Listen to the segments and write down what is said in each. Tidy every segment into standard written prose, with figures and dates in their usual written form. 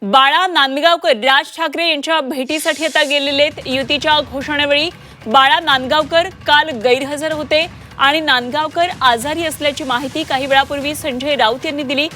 बाळा नांदगावकर राज ठाकरे यांच्या भेटीसाठी आता गेलेले आहेत। युतीच्या घोषणेवेळी बाळा नांदगावकर काल गैरहजर होते आणि नांदगावकर आजारी असल्याची माहिती काही वेळापूर्वी संजय राऊत यांनी दिली।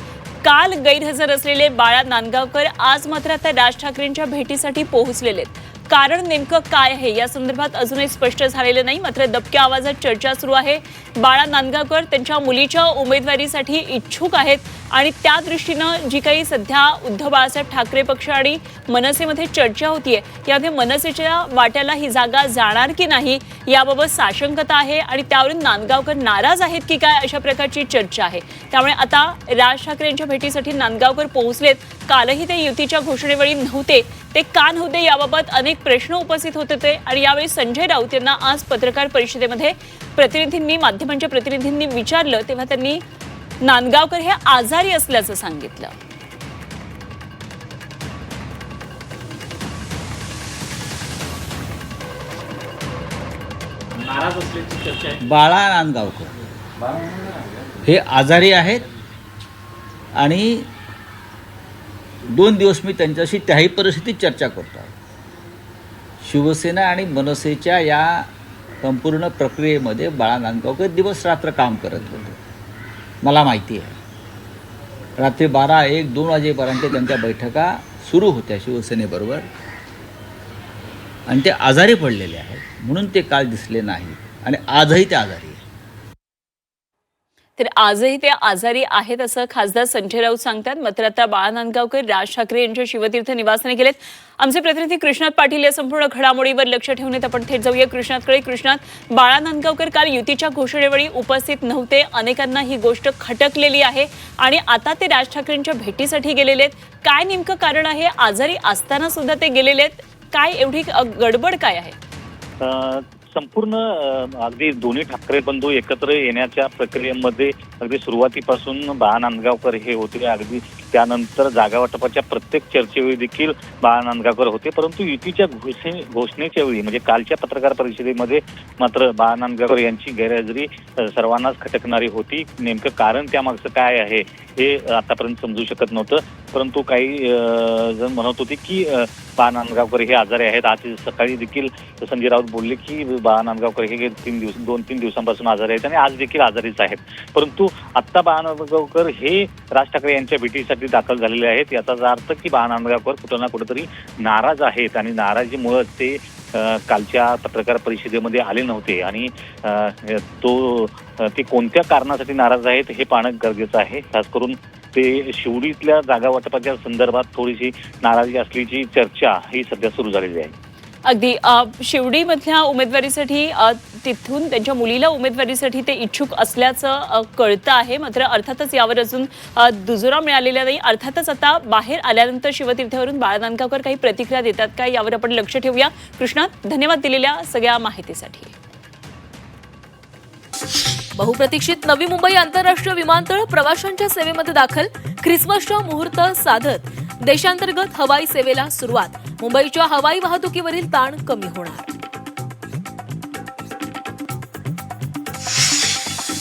काल गैरहजर असलेले बाळा नांदगावकर आज मात्र आता राज ठाकरेंच्या भेटीसाठी पोहोचलेले आहेत। कारण नेमकं काय आहे या संदर्भात अजूनही स्पष्ट झालेलं नाही, मात्र दबक्या आवाजात चर्चा सुरू आहे। बाळा नांदगावकर त्यांच्या मुलीच्या उमेदवारीसाठी इच्छुक आहेत आणि त्या दृष्टीनं जी काही सध्या उद्धव बाळासाहेब ठाकरे पक्ष आणि मनसेमध्ये चर्चा होतीये, यामध्ये मनसेच्या वाट्याला ही जागा जाणार की नाही याबाबत साशंकता आहे आणि त्यावरून नांदगावकर नाराज आहेत की काय अशा प्रकारची चर्चा आहे। त्यामुळे आता राज ठाकरे यांच्या भेटीसाठी नांदगावकर पोहोचलेत। कालही ते युतीच्या घोषणेवेळी नव्हते, ते का नव्हते याबाबत अनेक प्रश्न उपस्थित होत होते आणि यावेळी संजय राऊत यांना आज पत्रकार परिषदेमध्ये माध्यमांच्या प्रतिनिधींनी विचारलं तेव्हा त्यांनी नांदगावकर हे आजारी असल्याचं सांगितलं। नाराज असल्याची चर्चा आहे। बाळा नांदगावकर हे आजारी आहेत आणि 2 दिवस मी त्यांच्याशी त्याही परिस्थितीत चर्चा करतो। शिवसेना आणि मनसेच्या या संपूर्ण प्रक्रियेमध्ये बाळा नांदगावकर दिवस रात्र काम करत होते, मला माहिती आहे। रात्री 12, 1, 2 वाजेपर्यंत त्यांच्या बैठका सुरू होत्या शिवसेनेबरोबर आणि ते आजारी पडलेले आहेत म्हणून ते काल दिसले नाही आणि आजही ते आजारी आहेत। तर आजही ते आजारी आहेत असं खासदार संजय राऊत सांगतात। मात्र आता बाळा नांदगावकर राज ठाकरे यांच्या शिवतीर्थ निवासाने गेलेत। आमचे प्रतिनिधी कृष्णात पाटील या संपूर्ण घडामोडीवर लक्ष ठेवून आपण थेट जाऊया कृष्णातकडे। कृष्णात, बाळा नांदगावकर काल युतीच्या घोषणेवेळी उपस्थित नव्हते, अनेकांना ही गोष्ट खटकलेली आहे आणि आता ते राज ठाकरेंच्या भेटीसाठी गेलेले आहेत। काय नेमकं कारण आहे? आजारी असताना सुद्धा ते गेलेले आहेत, काय एवढी गडबड काय आहे? संपूर्ण अगदी दोन्ही ठाकरे बंधू एकत्र येण्याच्या प्रक्रियेमध्ये अगदी सुरुवातीपासून बाळा नांदगावकर हे होते। अगदी त्यानंतर जागा वाटपाच्या प्रत्येक चर्चेवेळी देखील बाळा नांदगावकर होते, परंतु युतीच्या घोषणेच्या वेळी म्हणजे कालच्या पत्रकार परिषदेमध्ये मात्र बाळा नांदगावकर यांची गैरहजेरी सर्वांनाच खटकणारी होती। नेमकं कारण त्यामागचं काय आहे हे आतापर्यंत समजू शकत नव्हतं, परंतु काही जण म्हणत होते की बाळा नांदगावकर हे आजारी आहेत। आज सकाळी देखील संजय राऊत बोलले की बाळा नांदगावकर हे 2-3 दिवसांपासून आजारी आहेत आणि आज देखील आजारीच आहेत। परंतु आत्ता बाळा नांदगावकर हे राज ठाकरे यांच्या भेटीसाठी दाखल झालेले आहेत। याचा अर्थ की बाळा नांदगावकर कुठं ना कुठेतरी नाराज आहेत आणि नाराजीमुळे ते कालच्या पत्रकार परिषदेमध्ये आले नव्हते आणि ते कोणत्या कारणासाठी नाराज आहेत हे पाहणं गरजेचं आहे। खास करून ते शिवडीतल्या जागा वाटपाच्या संदर्भात थोडीशी नाराजी असल्याची चर्चा ही सध्या सुरू झालेली आहे। अगदी शिवडीमधल्या उमेदवारीसाठी तिथून त्यांच्या मुलीला उमेदवारीसाठी ते इच्छुक असल्याचं कळतं आहे, मात्र अर्थातच यावर अजून दुजोरा मिळालेला नाही। अर्थातच आता बाहेर आल्यानंतर शिवतीर्थावरून बाळा नांदगावकर काही प्रतिक्रिया देतात का यावर आपण लक्ष ठेवूया। कृष्णात, धन्यवाद दिलेल्या सगळ्या माहितीसाठी। बहुप्रतीक्षित नवी मुंबई आंतरराष्ट्रीय विमानतळ प्रवाशांच्या सेवेमध्ये दाखल। ख्रिसमसच्या मुहूर्त साधत देशांतर्गत हवाई सेवेला सुरुवात। मुंबईच्या हवाई वाहतुकीवरील ताण कमी होणार।